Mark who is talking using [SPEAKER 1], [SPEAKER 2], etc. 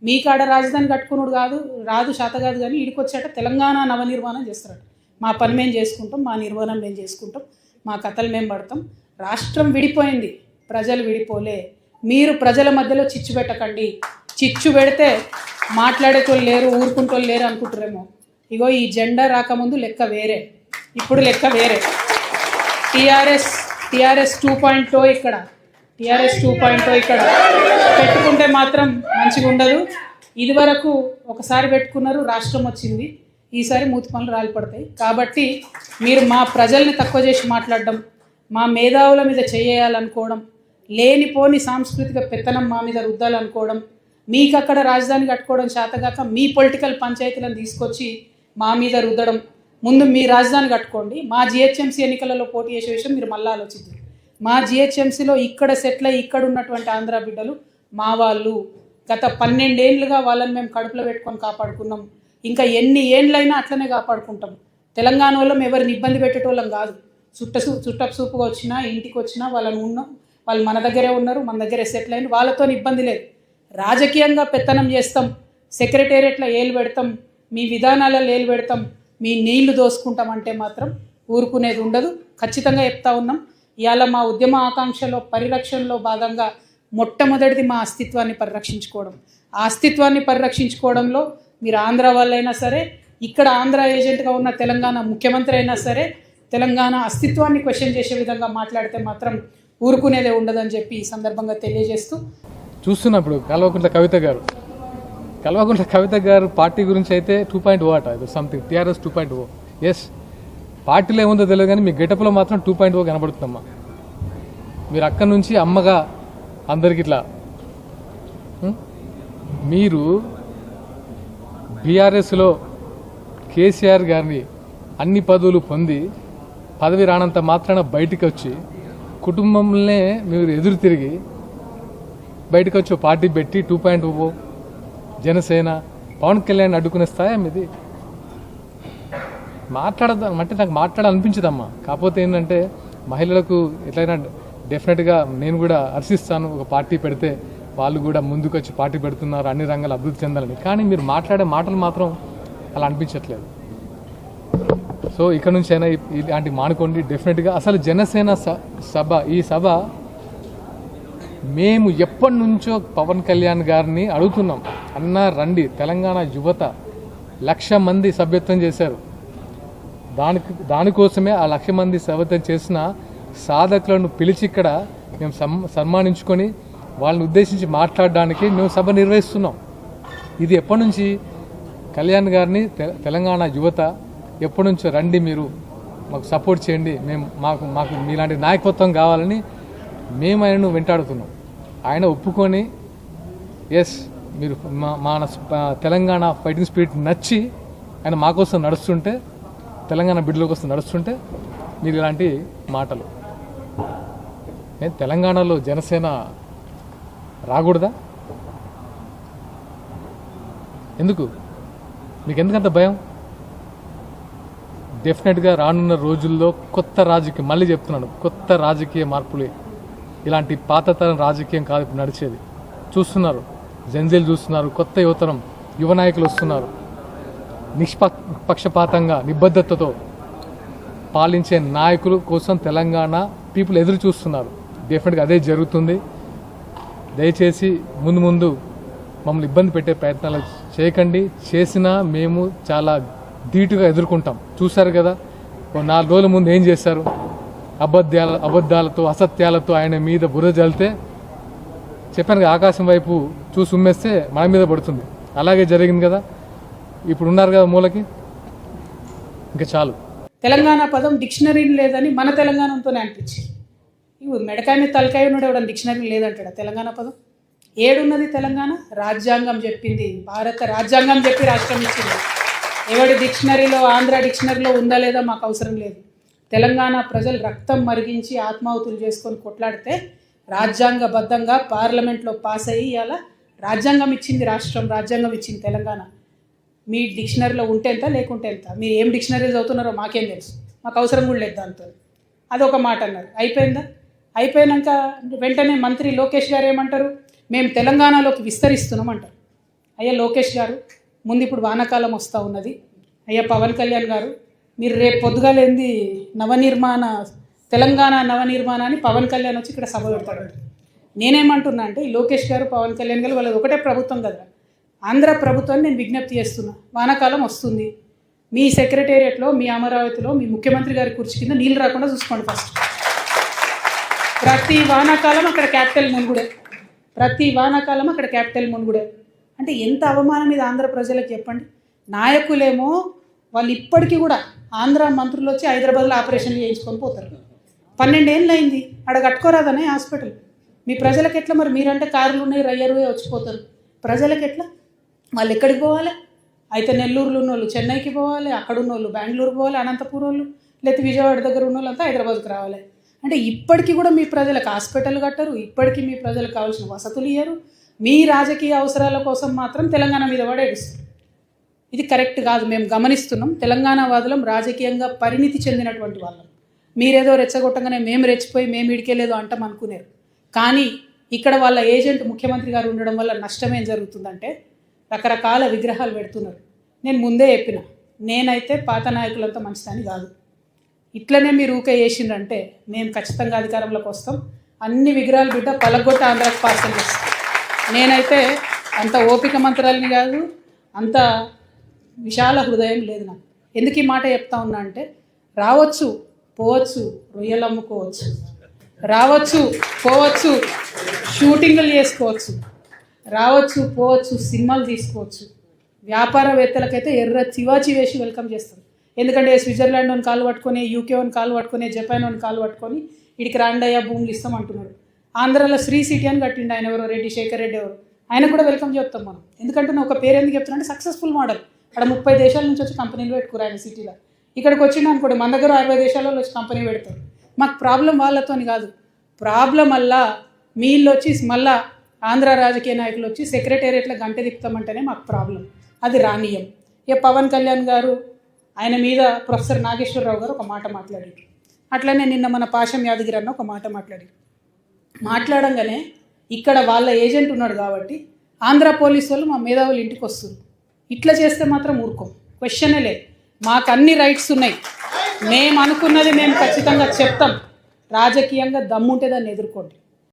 [SPEAKER 1] మీ కాడ రాజధాని కట్టుకున్నాడు రాదు శాత కాదు, కానీ ఈడికి వచ్చాట తెలంగాణ నవనిర్మాణం చేస్తారట. మా పని మేము చేసుకుంటాం, మా నిర్మాణం మేము చేసుకుంటాం, మా కథలు మేము పడతాం. రాష్ట్రం విడిపోయింది, ప్రజలు విడిపోలే. మీరు ప్రజల మధ్యలో చిచ్చు పెట్టకండి. చిచ్చు పెడితే మాట్లాడేటోళ్ళు లేరు, ఊరుకుంటోళ్ళు లేరు అనుకుంటారేమో. ఇగో ఈ జెండా రాకముందు లెక్క వేరే, ఇప్పుడు లెక్క వేరే. టీఆర్ఎస్ 2.0 ఇక్కడ, టీఆర్ఎస్ 2.0 ఇక్కడ పెట్టుకుంటే మాత్రం మంచిగా ఉండదు. ఇదివరకు ఒకసారి పెట్టుకున్నారు, రాష్ట్రం వచ్చింది. ఈసారి మూతి పనులు రాలిపడతాయి. కాబట్టి మీరు మా ప్రజల్ని తక్కువ చేసి మాట్లాడడం, మా మేధావుల మీద చేయాలనుకోవడం, లేనిపోని సాంస్కృతిక పెత్తనం మా మీద రుద్దాలనుకోవడం, మీకు అక్కడ రాజధాని కట్టుకోవడం చేతగాక మీ పొలిటికల్ పంచాయతీలను తీసుకొచ్చి మా మీద రుద్దడం. ముందు మీ రాజధాని కట్టుకోండి. మా జిహెచ్ఎంసీ ఎన్నికలలో పోటీ చేసే విషయం మీరు మళ్ళీ ఆలోచించారు. మా జిహెచ్ఎంసీలో ఇక్కడ సెటిల్ అయ్యి ఇక్కడ ఉన్నటువంటి ఆంధ్ర బిడ్డలు మా వాళ్ళు. గత 12 ఏళ్ళుగా వాళ్ళని మేము కడుపులో పెట్టుకొని కాపాడుకున్నాం. ఇంకా ఎన్ని ఏళ్ళైనా అట్లనే కాపాడుకుంటాం. తెలంగాణ వాళ్ళం ఎవరిని ఇబ్బంది పెట్టేటోళ్ళం కాదు. చుట్టపు చూపుగా వచ్చినా, ఇంటికి వచ్చినా వాళ్ళని ఉన్నాం. వాళ్ళు మన దగ్గరే ఉన్నారు, మన దగ్గరే సెటిల్ అయింది. వాళ్ళతో ఇబ్బంది లేదు. రాజకీయంగా పెత్తనం చేస్తాం, సెక్రటేరియట్లో ఏలు పెడతాం, మీ విధానాలలో ఏలు పెడతాం, మీ నీళ్లు దోసుకుంటామంటే మాత్రం ఊరుకునేది ఉండదు. ఖచ్చితంగా చెప్తా ఉన్నాం. ఇవాళ మా ఉద్యమ ఆకాంక్షలో పరిరక్షణలో భాగంగా మొట్టమొదటిది మా అస్తిత్వాన్ని పరిరక్షించుకోవడం. ఆ అస్తిత్వాన్ని పరిరక్షించుకోవడంలో మీరు ఆంధ్ర వాళ్ళైనా సరే, ఇక్కడ ఆంధ్ర ఏజెంట్గా ఉన్న తెలంగాణ ముఖ్యమంత్రి అయినా సరే, తెలంగాణ అస్తిత్వాన్ని క్వశ్చన్ చేసే విధంగా మాట్లాడితే మాత్రం ఊరుకునేదే ఉండదని చెప్పి ఈ సందర్భంగా తెలియజేస్తూ,
[SPEAKER 2] చూస్తున్నప్పుడు కల్వకుంట్ల కవిత గారు పార్టీ గురించి అయితే 2.0 అట, ఇది సంథింగ్ టీఆర్ఎస్ 2.0. ఎస్, పార్టీలో ఏముందో తెలియదు కానీ మీ గెటప్లో మాత్రం 2.0 కనబడుతుందమ్మా. మీరు అక్కడి నుంచి అమ్మగా అందరికి ఇట్లా, మీరు బీఆర్ఎస్లో కేసీఆర్ గారిని అన్ని పదవులు పొంది పదవి రానంత మాత్రాన బయటికి వచ్చి కుటుంబంలోనే మీరు ఎదురు తిరిగి బయటకు వచ్చి పార్టీ పెట్టి 2.0 జనసేన పవన్ కళ్యాణ్ అడ్డుకునే స్థాయి మీది. మాట్లాడదాం అంటే నాకు మాట్లాడాలనిపించదమ్మా. కాకపోతే ఏంటంటే మహిళలకు ఎట్లయినా డెఫినెట్గా నేను కూడా హర్షిస్తాను, ఒక పార్టీ పెడితే వాళ్ళు కూడా ముందుకు వచ్చి పార్టీ పెడుతున్నారు, అన్ని రంగాలు అభివృద్ధి చెందాలని. కానీ మీరు మాట్లాడే మాటలు మాత్రం అలా అనిపించట్లేదు. సో ఇక్కడ నుంచి అయినా ఇలాంటి మానుకోండి డెఫినెట్గా. అసలు జనసేన సభ, ఈ సభ మేము ఎప్పటి నుంచో పవన్ కళ్యాణ్ గారిని అడుగుతున్నాం, అన్నా రండి, తెలంగాణ యువత 1,00,000 మంది సభ్యత్వం చేశారు. దానికోసమే ఆ 1,00,000 మంది సభ్యత్వం చేసిన సాధకులను పిలిచి ఇక్కడ మేము సన్మానించుకొని వాళ్ళని ఉద్దేశించి మాట్లాడడానికి మేము సభ నిర్వహిస్తున్నాం. ఇది ఎప్పటి నుంచి కళ్యాణ్ గారిని తెలంగాణ యువత ఎప్పటి నుంచో రండి, మీరు మాకు సపోర్ట్ చేయండి, మాకు మీలాంటి నాయకత్వం కావాలని మేము ఆయనను వెంటాడుతున్నాం. ఆయన ఒప్పుకొని ఎస్ మీరు మన తెలంగాణ ఫైటింగ్ స్పిరిట్ నచ్చి ఆయన మా కోసం నడుస్తుంటే, తెలంగాణ బిడ్డల కోసం నడుస్తుంటే మీరు ఇలాంటి మాటలు. తెలంగాణలో జనసేన రాకూడదా? ఎందుకు మీకు ఎందుకంత భయం? డెఫినెట్గా రానున్న రోజుల్లో కొత్త రాజకీయం, మళ్ళీ చెప్తున్నాను, కొత్త రాజకీయ మార్పులే. ఇలాంటి పాతతరం రాజకీయం కాదు ఇప్పుడు నడిచేది. చూస్తున్నారు, జంజీలు చూస్తున్నారు, కొత్త యువతరం యువ నాయకులు వస్తున్నారు. నిష్పక్షపాతంగా నిబద్ధతతో పాలించే నాయకుల కోసం తెలంగాణ పీపుల్ ఎదురు చూస్తున్నారు. డెఫినెట్గా అదే జరుగుతుంది. దయచేసి ముందు మమ్మల్ని ఇబ్బంది పెట్టే ప్రయత్నాలు చేయకండి. చేసినా మేము చాలా ధీటుగా ఎదుర్కొంటాం. చూశారు కదా 4 రోజుల ముందు ఏం చేశారు? అబద్ధాలతో అసత్యాలతో ఆయన మీద బురద జల్లితే చెప్పాను కదా, ఆకాశం వైపు చూసి ఉమ్మేస్తే మన మీద పడుతుంది. అలాగే జరిగింది కదా. ఇప్పుడు ఉన్నారు కదా మూలకి, ఇంకా చాలు.
[SPEAKER 1] తెలంగాణ పదం డిక్షనరీ లేదని మన తెలంగాణతోనే అనిపించింది. ఇవి మెడకాయ మీద తలకాయ ఉన్నాడు, ఎవడని డిక్షనరీ లేదంటాడా తెలంగాణ పదం? ఏడున్నది తెలంగాణ? రాజ్యాంగం చెప్పింది, భారత రాజ్యాంగం చెప్పి రాష్ట్రం ఇచ్చింది. ఎవడి డిక్షనరీలో, ఆంధ్ర డిక్షనరీలో ఉందా లేదా మాకు అవసరం లేదు. తెలంగాణ ప్రజలు రక్తం మరిగించి ఆత్మాహుతులు చేసుకొని కొట్లాడితే రాజ్యాంగబద్ధంగా పార్లమెంట్లో పాస్ అయ్యి అలా రాజ్యాంగం ఇచ్చింది రాష్ట్రం, రాజ్యాంగం ఇచ్చింది తెలంగాణ. మీ డిక్షనరీలో ఉంటే ఎంత, లేకుంటే ఎంత? మీరు ఏం డిక్షనరీ చదువుతున్నారో మాకేం తెలుసు, మాకు అవసరం కూడా లేదు దాంతో. అదొక మాట అన్నారు. అయిపోయిందా? అయిపోయినాక వెంటనే మంత్రి లోకేష్ గారు ఏమంటారు? మేము తెలంగాణలోకి విస్తరిస్తున్నాం అంటారు. అయ్యా లోకేష్ గారు, ముందు ఇప్పుడు వానాకాలం వస్తూ ఉన్నది. అయ్యా పవన్ కళ్యాణ్ గారు, మీరు రేపు పొద్దుగాలేంది తెలంగాణ నవనిర్మాణాన్ని పవన్ కళ్యాణ్ వచ్చి ఇక్కడ సభ పెడతాడు. నేనేమంటున్నా అంటే ఈ లోకేష్ గారు పవన్ కళ్యాణ్ గారు వాళ్ళది ఒకటే ప్రభుత్వం కదా, ఆంధ్ర ప్రభుత్వాన్ని నేను విజ్ఞప్తి చేస్తున్నా. వానాకాలం వస్తుంది, మీ సెక్రటేరియట్లో, మీ అమరావతిలో, మీ ముఖ్యమంత్రి గారి కుర్చీ కింద నీళ్ళు రాకుండా చూసుకోండి. ఫస్ట్ ప్రతి వానాకాలం అక్కడ క్యాపిటల్ మునుగుడే, ప్రతి వానాకాలం అక్కడ క్యాపిటల్ మునుగుడే. అంటే ఎంత అవమానం ఇది ఆంధ్ర ప్రజలకు చెప్పండి. నాయకులేమో వాళ్ళు ఇప్పటికీ కూడా ఆంధ్ర మంత్రులు వచ్చి హైదరాబాద్లో ఆపరేషన్లు చేయించుకొని పోతారు. 12 ఏళ్ళు అయింది, ఆడ కట్టుకోరాదనే హాస్పిటల్. మీ ప్రజలకు ఎట్లా మరి? మీరంటే కార్లు ఉన్నాయి, రయ్యరు వచ్చిపోతారు. ప్రజలకు ఎట్లా? వాళ్ళు ఎక్కడికి పోవాలి? అయితే నెల్లూరులో ఉన్న వాళ్ళు చెన్నైకి పోవాలి, అక్కడ ఉన్న వాళ్ళు బెంగళూరు పోవాలి, అనంతపురం వాళ్ళు, లేకపోతే విజయవాడ దగ్గర ఉన్న వాళ్ళంతా హైదరాబాద్కి రావాలి. అంటే ఇప్పటికీ కూడా మీ ప్రజలకు హాస్పిటల్ కట్టరు, ఇప్పటికీ మీ ప్రజలకు కావాల్సిన వసతులు ఇయ్యరు. మీ రాజకీయ అవసరాల కోసం మాత్రం తెలంగాణ మీద పడేస్తారు. ఇది కరెక్ట్ కాదు. మేము గమనిస్తున్నాం. తెలంగాణ వాదులం రాజకీయంగా పరిణితి చెందినటువంటి వాళ్ళం. మీరేదో రెచ్చగొట్టగానే మేము రెచ్చిపోయి మేము ఇడికేలేదో అంటాం అనుకునేరు. కానీ ఇక్కడ వాళ్ళ ఏజెంట్ ముఖ్యమంత్రి గారు ఉండడం వల్ల నష్టం ఏం జరుగుతుందంటే రకరకాల విగ్రహాలు పెడుతున్నారు. నేను ముందే చెప్పిన, నేనైతే పాత నాయకులంతా మంచిదని కాదు. ఇట్లనే మీరు ఊకే చేసిండ్రంటే మేము ఖచ్చితంగా అధికారంలోకి వస్తాం. అన్ని విగ్రహాలు బిడ్డ పలగొట్ట ఆంధ్రాకి పార్సల్ చేస్తాం. నేనైతే అంత ఓపిక మంత్రాలని కాదు, అంత విశాల హృదయం లేదు నాకు. ఎందుకు ఈ మాట చెప్తా ఉన్నా అంటే రావచ్చు పోవచ్చు, రొయ్యలు అమ్ముకోవచ్చు, రావచ్చు పోవచ్చు, షూటింగ్లు చేసుకోవచ్చు, రావచ్చు పోవచ్చు, సినిమాలు తీసుకోవచ్చు. వ్యాపారవేత్తలకైతే ఎర్ర చివాచి వేసి వెల్కమ్ చేస్తాం. ఎందుకంటే స్విట్జర్లాండ్ అని కాలు పట్టుకొని, యూకే అని కాలు పట్టుకొని, జపాన్ అని కాలు పట్టుకొని ఇడికి రాండయ్యా భూములు ఇస్తాం అంటున్నాడు. ఆంధ్రాలో శ్రీ సిటీ అని కట్టిండు ఆయన, ఎవరో రెడ్డి శేఖర్ రెడ్డి ఎవరు, ఆయన కూడా వెల్కమ్ చెప్తాం మనం. ఎందుకంటే నేను ఒక పేరు ఎందుకు చెప్తున్నా అంటే సక్సెస్ఫుల్ మోడల్. అక్కడ 30 దేశాల నుంచి వచ్చి కంపెనీలు పెట్టుకురు ఆయన సిటీలో. ఇక్కడికి వచ్చిండు అనుకోండి, మన దగ్గర 60 దేశాలలో వచ్చి కంపెనీ పెడతారు. మాకు ప్రాబ్లం వాళ్ళతోని కాదు, ప్రాబ్లం వల్ల మీళ్ళు వచ్చి మళ్ళా ఆంధ్ర రాజకీయ నాయకులు వచ్చి సెక్రటేరియట్లో గంట తిప్పుతామంటేనే మాకు ప్రాబ్లం. అది రానియం. ఇక పవన్ కళ్యాణ్ గారు ఆయన మీద ప్రొఫెసర్ నాగేశ్వరరావు గారు ఒక మాట మాట్లాడారు. అట్లనే నిన్న మన పాశం యాదగిరి అన్న ఒక మాట మాట్లాడంగానే ఇక్కడ వాళ్ళ ఏజెంట్ ఉన్నాడు కాబట్టి ఆంధ్ర పోలీసు వాళ్ళు మా మేధావులు ఇంటికి వస్తారు. ఇట్లా చేస్తే మాత్రం ఊరుకోం, క్వశ్చనే లేదు. మాకు అన్ని రైట్స్ ఉన్నాయి, మేము అనుకున్నది మేము ఖచ్చితంగా చెప్తాం. రాజకీయంగా దమ్ముంటే దాన్ని ఎదుర్కోండి.